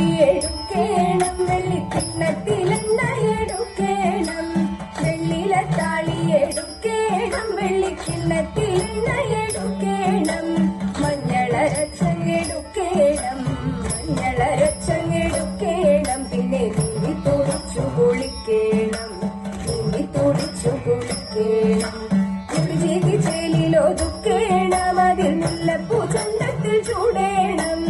വെള്ളിലത്താളിയെടുക്കേണം വെള്ളിക്കിണ്ണത്തിലെണ്ണ എടുക്കേണം വെള്ളിലത്താളിയെടുക്കേണം വെള്ളിക്കിണ്ണത്തിലെണ്ണ എടുക്കേണം മഞ്ഞളരച്ചങ്ങെടുക്കേണം മഞ്ഞളരച്ചങ്ങെടുക്കേണം പിന്നെ നീന്തി തുടിച്ചു കുളിക്കണം നീന്തി തുടിച്ചു കുളിക്കണം കുടിചേക്ക് ചേലിലൊതുക്കേണം അതിൽ മുല്ലപ്പൂ ചന്തത്തിൽ ചൂടേണം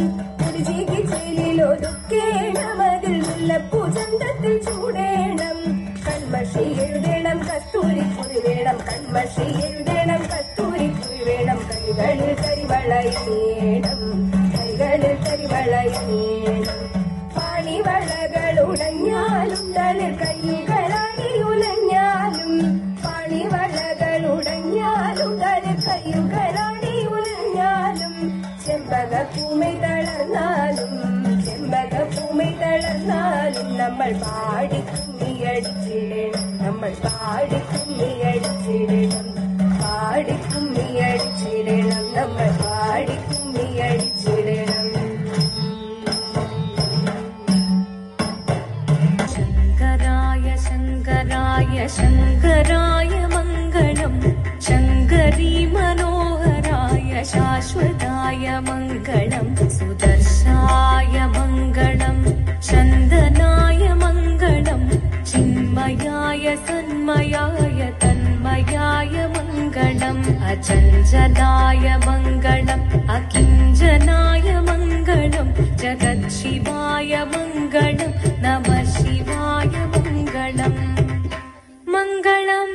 ഒതുക്കേണം അതിൽ മുല്ലപ്പൂ ചന്തത്തിൽ ചൂടേണം കൺമഷി എഴുതണം കസ്തൂരിക്കുറി വേണം കൺമഷി എഴുതണം കസ്തൂരിക്കുറി വേണം കൈകളിൽ കരിവളയേണം കൈകളിൽ കരിവളയേണം പാണിവളകൾ ഉടഞ്ഞാലും തളിർ കയ്യുകളാടി ഉലഞ്ഞാലും പാണിവളകൾ ഉടഞ്ഞാലും തളിർ കയ്യുകളാടി ഉലഞ്ഞാലും ചെമ്പകപ്പൂമൈ തളർന്നാലും ചെമ്പകപ്പൂമൈ തളർന്നാലും നമ്മൾ പാടി കുമ്മിയടിച്ചിടണം നമ്മൾ പാടി കുമ്മിയടിച്ചിടണം പാടി കുമ്മിയടിച്ചിടണം നമ്മൾ പാടി കുമ്മിയടിച്ചിടണം ശങ്കരായ ശങ്കരായ ശങ്കരായ മംഗളം ശങ്കരീ മനോഹരായ ശാശ്വതായ മംഗളം സുദർശായ മംഗളം ചന്ദനായ മംഗളം ചിന്മയായ സന്മയായ തന്മയായ മംഗളം അചഞ്ചലായ മംഗളം അകിഞ്ചനായ മംഗളം ജഗത്ശിവായ മംഗളം നമഃ ശിവായ മംഗളം മംഗളം